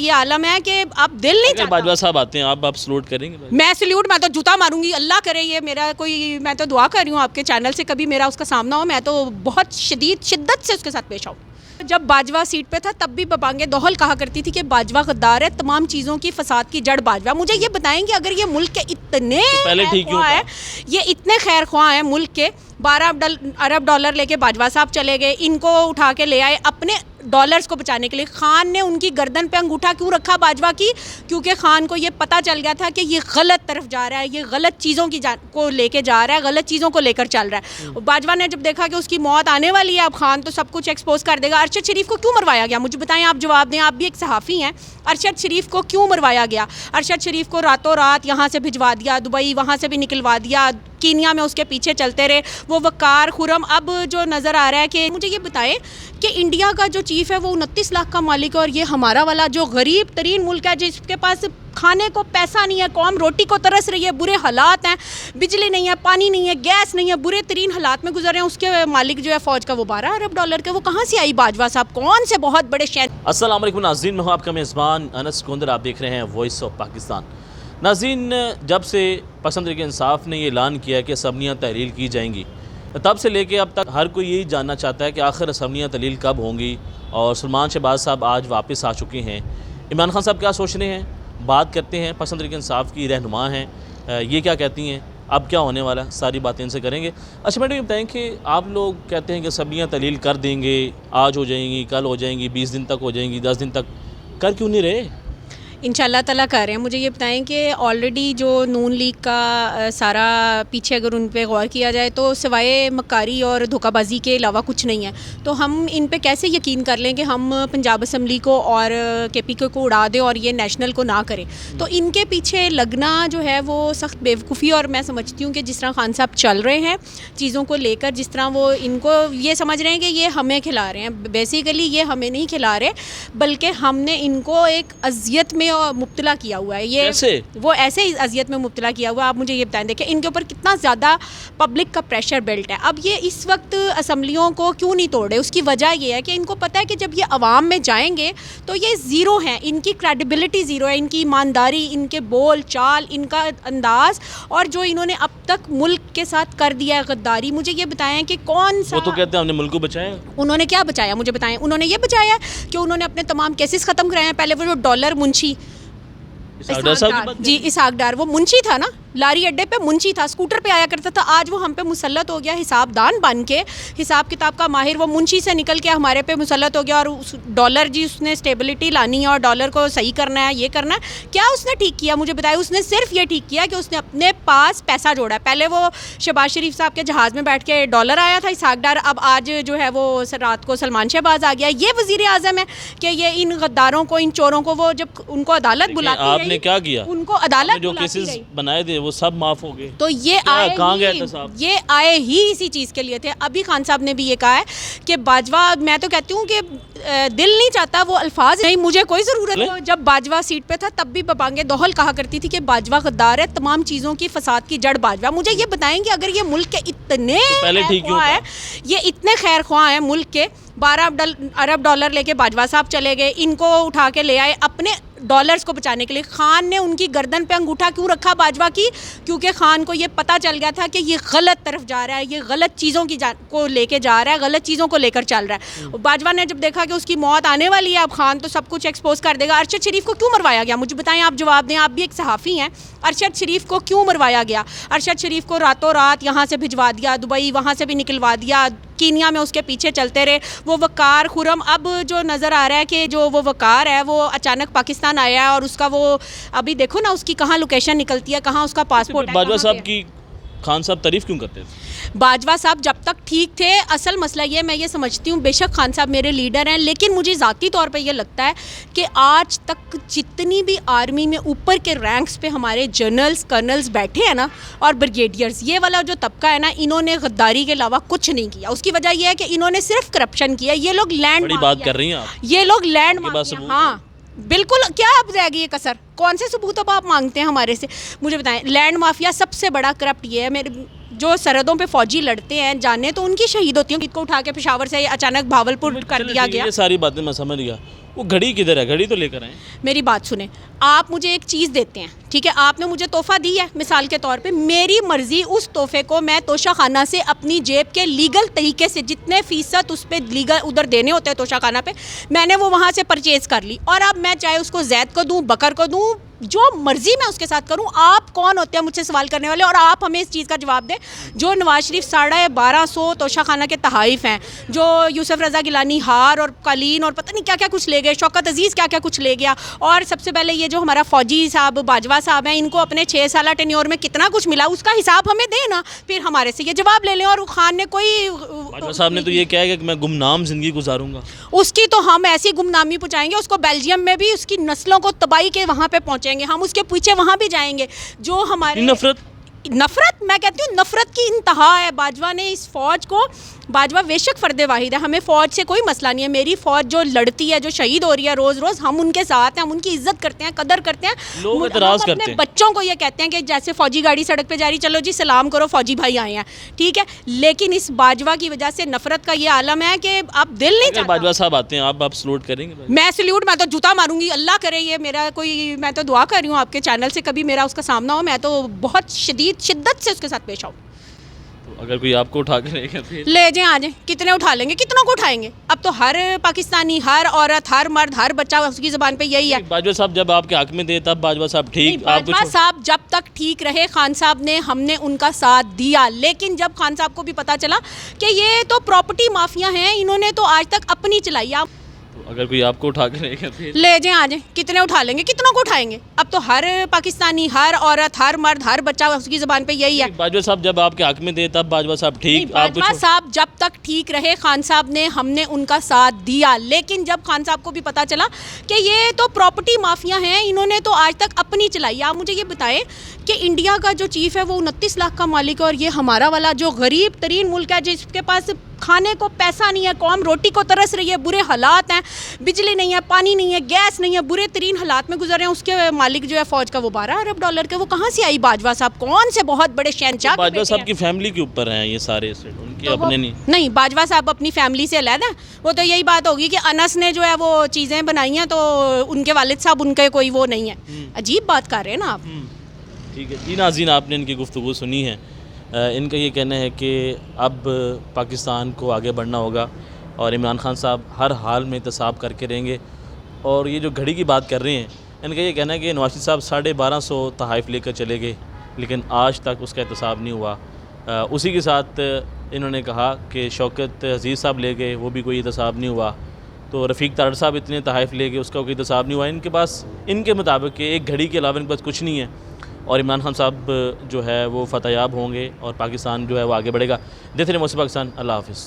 ये आलम है कि आप दिल नहीं चाहता। बाजवा साहब आते हैं, आप सलूट करेंगे? मैं सल्यूट, मैं तो जूता मारूंगी, अल्लाह करे ये मेरा कोई, मैं तो दुआ कर रही हूँ आपके चैनल से कभी मेरा उसका सामना हो, मैं तो बहुत शिद्दत से उसके साथ पेश आऊँ। जब बाजवा सीट पे था तब भी बबांगे दोहल कहा करती थी कि बाजवा गद्दार है, तमाम चीज़ों की फसाद की जड़ बाजवा। मुझे ये बताएं कि अगर ये मुल्क के इतने पहले ठीक क्यों है, ये इतने खैर ख्वाह हैं, मुल्क के 12 अरब डॉलर लेके बाजवा साहब चले गए, इनको उठा के ले आए अपने डॉलर्स को बचाने के लिए। खान ने उनकी गर्दन पे अंगूठा क्यों रखा बाजवा की? क्योंकि खान को ये पता चल गया था कि ये गलत तरफ जा रहा है, ये गलत चीज़ों की को लेके जा रहा है, गलत चीज़ों को लेकर चल रहा है। बाजवा ने जब देखा कि उसकी मौत आने वाली है, अब खान तो सब कुछ एक्सपोज कर देगा। अरशद शरीफ को क्यों मरवाया गया? मुझे बताएं, आप जवाब दें, आप भी एक सहाफ़ी हैं। अरशद शरीफ को क्यों मरवाया गया? अरशद शरीफ को रातों रात यहाँ से भिजवा दिया, दुबई वहाँ से भी निकलवा दिया, कीनिया में उसके पीछे चलते रहे वो वकार खुरम। अब जो नज़र आ रहा है कि मुझे ये बताएं कि इंडिया का जो चीफ़ है वो 29 लाख का मालिक है, और ये हमारा वाला जो गरीब तरीन मुल्क है जिसके पास खाने को पैसा नहीं है, कौम रोटी को तरस रही है, बुरे हालात हैं, बिजली नहीं है, पानी नहीं है, गैस नहीं है, बुरे तरीन हालात में गुजर रहे हैं, उसके मालिक जो है फ़ौज का वो 12 अरब डॉलर के, वो कहाँ से आई बाजवा साहब? कौन से बहुत बड़े शहर। अस्सलाम वालेकुम नाज़रीन, मैं हूँ आपका मेज़बान अनस कुंदर, आप देख रहे हैं वॉइस ऑफ पाकिस्तान। नाज़रीन, जब से पसंद तहरीक इंसाफ ने ये ऐलान किया कि असम्बलियाँ तहलील की जाएंगी, तब से लेके अब तक हर कोई यही जानना चाहता है कि आखिर असम्बलियाँ तहलील कब होंगी। और सलमान शहबाज साहब आज वापस आ चुके हैं। इमरान खान साहब क्या सोच रहे हैं, बात करते हैं। पसंद तहरीक इंसाफ की रहनुमा हैं, ये क्या कहती हैं, अब क्या होने वाला, सारी बातें इनसे करेंगे। अच्छा मैडम, ये बताएँ कि आप लोग कहते हैं कि असम्बलियाँ तहलील कर देंगे, आज हो जाएंगी, कल हो जाएंगी, 20 दिन तक हो जाएंगी, 10 दिन तक, कर क्यों नहीं रहे? इंशाल्लाह ताला कर रहे हैं। मुझे ये बताएं कि ऑलरेडी जो नून लीग का सारा पीछे अगर उन पे गौर किया जाए तो सिवाय मक्कारी और धोखाबाजी के अलावा कुछ नहीं है। तो हम इन पे कैसे यकीन कर लें कि हम पंजाब असम्बली को और KPK को उड़ा दें और ये नेशनल को ना करें? तो इनके पीछे लगना जो है वो सख्त बेवकूफ़ी। और मैं समझती हूँ कि जिस तरह खान साहब चल रहे हैं चीज़ों को लेकर, जिस तरह वो इनको ये समझ रहे हैं कि ये हमें खिला रहे हैं, बेसिकली ये हमें नहीं खिला रहे, बल्कि हमने इनको एक अजियत में मुब्तला किया हुआ है। ये कैसे? वो ऐसे ही अजियत में मुब्तला किया हुआ है। आप मुझे ये बताएं, देखें इनके ऊपर कितना ज़्यादा पब्लिक का प्रेशर बिल्ट है। अब ये इस वक्त असम्बलियों को क्यों नहीं तोड़े? उसकी वजह ये है कि इनको पता है कि जब ये अवाम में जाएंगे तो ये ज़ीरो हैं, इनकी क्रेडिबिलिटी ज़ीरो है, इनकी ईमानदारी, इनके बोल चाल, इनका अंदाज़, और जो इन्होंने अब तक मुल्क के साथ कर दिया है गद्दारी। मुझे ये बताएं कि कौन सा, वो तो कहते हैं हमने मुल्क को बचाया। उन्होंने क्या बचाया? मुझे बताएं। उन्होंने ये बचाया कि उन्होंने अपने तमाम केसेस ख़त्म कराए हैं। पहले वो जो डॉलर मुंशी जी इसहाक डार, वो मुंशी था ना, लारी अड्डे पे मुंशी था, स्कूटर पे आया करता था, आज वो हम पे मुसल्लत हो गया हिसाबदान बन के, हिसाब किताब का माहिर। वो मुंशी से निकल के हमारे पे मुसल्लत हो गया, और उस डॉलर जी उसने स्टेबिलिटी लानी है और डॉलर को सही करना है, ये करना है। क्या उसने ठीक किया? मुझे बताया। उसने सिर्फ ये ठीक किया कि उसने अपने पास पैसा जोड़ा है। पहले वो शहबाज शरीफ साहब के जहाज़ में बैठ के डॉलर आया था इसहाक डार, अब आज जो है वो रात को सलमान शहबाज आ गया। ये वज़ीर आज़म है कि ये इन गद्दारों को, इन चोरों को, वो जब उनको अदालत बुलाती रही, आपने क्या किया? उनको अदालत जो केसेस बनाए थे वो सब माफ हो गए। तो ये आए ही इसी चीज़ के लिए थे। अभी खान साहब ने भी ये कहा है कि बाजवा, मैं तो कहती हूँ कि दिल नहीं चाहता, वो अल्फाज नहीं, मुझे कोई ज़रूरत नहीं। जब बाजवा सीट पे था तब भी बबांगे दोहल कहा करती थी कि बाजवा गद्दार है, तमाम चीज़ों की फसाद की जड़ बाजवा। मुझे ये बताएं कि अगर ये मुल्क के इतने पहले ठीक क्यों है, ये इतने खैर ख्वाह हैं, मुल्क के 12 अरब डॉलर लेके बाजवा साहब चले गए, इनको उठा के ले आए अपने डॉलर्स को बचाने के लिए। खान ने उनकी गर्दन पे अंगूठा क्यों रखा बाजवा की? क्योंकि खान को ये पता चल गया था कि ये गलत तरफ जा रहा है, ये गलत चीज़ों की को लेके जा रहा है, गलत चीज़ों को लेकर चल रहा है। बाजवा ने जब देखा कि उसकी मौत आने वाली है, अब खान तो सब कुछ एक्सपोज कर देगा। अरशद शरीफ को क्यों मरवाया गया? मुझे बताएं, आप जवाब दें, आप भी एक सहाफ़ी हैं। अरशद शरीफ को क्यों मरवाया गया? अरशद शरीफ को रातों रात यहाँ से भिजवा दिया, दुबई वहाँ से भी निकलवा दिया, कीनिया में उसके पीछे चलते रहे वो वकार खुरम। अब जो नज़र आ रहा है कि जो वो वकार है वो अचानक पाकिस्तान आया है, और उसका वो अभी देखो ना उसकी कहाँ लोकेशन निकलती है, कहाँ उसका पासपोर्ट है। बाजवा साहब की खान साहब तारीफ क्यों करते थे? बाजवा साहब जब तक ठीक थे, असल मसला ये, मैं ये समझती हूँ, बेशक खान साहब मेरे लीडर हैं, लेकिन मुझे ज़ाती तौर पे ये लगता है कि आज तक जितनी भी आर्मी में ऊपर के रैंक्स पे हमारे जनरल्स, कर्नल्स बैठे हैं ना, और ब्रिगेडियर्स, ये वाला जो तबका है ना, इन्होंने गद्दारी के अलावा कुछ नहीं किया। उसकी वजह यह है कि इन्होंने सिर्फ करप्शन किया। ये लोग लैंड, बड़ी बात कर रही हैं आप, ये लोग लैंड, हाँ बिल्कुल। क्या अब रह गई ये कसर? कौन से सबूत अब आप मांगते हैं हमारे से? मुझे बताएं। लैंड माफिया सबसे बड़ा करप्ट ये है। मेरे जो सरहदों पे फौजी लड़ते हैं, जाने तो उनकी शहीद होती है, को उठा के पेशावर से अचानक भावलपुर कर दिया गया। ये सारी बातें मैं समझ गया, वो घड़ी किधर है? घड़ी तो लेकर आए। मेरी बात सुने, आप मुझे एक चीज़ देते हैं, ठीक है, आपने मुझे तोहफ़ा दी है मिसाल के तौर पे, मेरी मर्ज़ी उस तोहफ़े को मैं तोशा खाना से अपनी जेब के लीगल तरीके से जितने फ़ीसद उस पर लीगल उधर देने होते हैं तोशा खाना पे, मैंने वो वहाँ से परचेज़ कर ली, और अब मैं चाहे उसको जैद को दूँ, बकर को दूँ, जो मर्जी मैं उसके साथ करूं। आप कौन होते हैं मुझसे सवाल करने वाले? और आप हमें इस चीज़ का जवाब दें, जो नवाज शरीफ 1250 तोशा खाना के तहाइफ हैं, जो यूसुफ रज़ा गिलानी हार और कालीन और पता नहीं क्या क्या कुछ ले गए, शौकत अजीज़ क्या क्या कुछ ले गया, और सबसे पहले ये जो हमारा फौजी साहब बाजवा साहब हैं, इनको अपने 6 साल टेन्योर में कितना कुछ मिला, उसका हिसाब हमें दें ना, फिर हमारे से ये जवाब ले लें। और खान ने कोई बाजवा साहब ने तो ये कहा है कि मैं गुमनाम ज़िंदगी गुजारूंगा। उसकी तो हम ऐसी गुमनामी पहुँचाएंगे उसको, बेल्जियम में भी उसकी नस्लों को तबाही के वहाँ पे पहुँचेंगे हम, उसके पीछे वहाँ भी जाएंगे। जो हमारे नफ़रत, मैं कहती हूँ नफ़रत की इंतहा है। बाजवा ने इस फ़ौज को, बाजवा बेशक फ़र्द वाहिद है, हमें फ़ौज से कोई मसला नहीं है, मेरी फ़ौज जो लड़ती है, जो शहीद हो रही है रोज़ रोज़, हम उनके साथ हैं, हम उनकी इज़्ज़त करते हैं, कदर करते हैं। लोग एतराज़ करते हैं, बच्चों को ये कहते हैं कि जैसे फ़ौजी गाड़ी सड़क पे जा रही, चलो जी सलाम करो, फ़ौजी भाई आए हैं, ठीक है, लेकिन इस बाजवा की वजह से नफ़रत का ये आलम है कि आप दिल नहीं चाहता। बाजवा साहब आते हैं, आप सलूट करेंगे? मैं सल्यूट, मैं तो जूता मारूंगी, अल्लाह करे ये मेरा कोई, मैं तो दुआ कर रही हूँ आपके चैनल से कभी मेरा उसका सामना हो, मैं तो बहुत शिद्दत से उसके साथ पेश आऊँ। तो अगर कोई आपको उठा के लेगा फिर ले जाएं, आ जाएं, कितने उठा लेंगे, कितनों को उठाएंगे? अब तो हर पाकिस्तानी, हर औरत, हर मर्द, हर बच्चा उसकी ज़बान पे यही है। बाजवा साहब जब आपके हक में थे तब बाजवा साहब ठीक, बाजवा साहब जब तक ठीक रहे, खान साहब ने, हमने उनका साथ दिया, लेकिन जब खान साहब को भी पता चला कि ये तो प्रॉपर्टी माफिया हैं, इन्होंने तो आज तक अपनी चलाई। आप तो अगर कोई आपको उठा के लेगा फिर ले जाएं, आ जाएं, कितने उठा लेंगे, कितनों को उठाएंगे? अब तो हर पाकिस्तानी, हर औरत, हर मर्द, हर बच्चा उसकी ज़बान पे यही है। बाजवा साहब जब आपके हक में थे तब बाजवा साहब ठीक, बाजवा साहब जब तक ठीक रहे, खान साहब ने, हमने उनका साथ दिया, लेकिन जब खान साहब को भी पता चला कि ये तो प्रॉपर्टी माफिया हैं, इन्होंने तो आज तक अपनी चलाई। आप मुझे ये बताएं कि इंडिया का जो चीफ है वो 29 लाख का मालिक है, और ये हमारा वाला जो गरीब तरीन मुल्क है, जिसके पास खाने को पैसा नहीं है, कौम रोटी को तरस रही है, बुरे हालात हैं, बिजली नहीं है, पानी नहीं है, गैस नहीं है, बुरे तरीन हालात में गुजर रहे हैं, उसके मालिक जो है फौज का वो 12 अरब डॉलर के, वो कहाँ से आई? बाजवा साहब कौन से बहुत बड़े शहंशाह? बाजवा साहब की फैमिली के ऊपर हैं ये सारे, उनके तो अपने नहीं, बाजवा साहब अपनी फैमिली से अलग है। वो तो यही बात होगी कि अनस ने जो है वो चीज़ें बनाई हैं, तो उनके वालिद साहब उनके कोई वो नहीं है। अजीब बात कर रहे हैं ना आप। ठीक है जी नाज़रीन, आपने इनकी गुफ्तगू सुनी है। इनका ये कहना है कि अब पाकिस्तान को आगे बढ़ना होगा और इमरान खान साहब हर हाल में एहतसाब करके रहेंगे। और ये जो घड़ी की बात कर रहे हैं, इनका ये कहना है कि नवाज शरीफ साहब 1250 तहाइफ लेकर चले गए, लेकिन आज तक उसका एहतसाब नहीं हुआ। उसी के साथ इन्होंने कहा कि शौकत अजीज़ साहब ले गए, वो भी कोई एहतसाब नहीं हुआ। तो रफ़ीक तारड़ साहब इतने तहाइफ ले गए, उसका कोई एहतसाब नहीं हुआ। इनके पास, इनके मुताबिक, एक घड़ी के अलावा इनके पास कुछ नहीं है, और इमरान खान साहब जो है वो फतहयाब होंगे और पाकिस्तान जो है वो आगे बढ़ेगा। देखते रहिए मोसी पाकिस्तान। अल्लाह हाफ़िज़।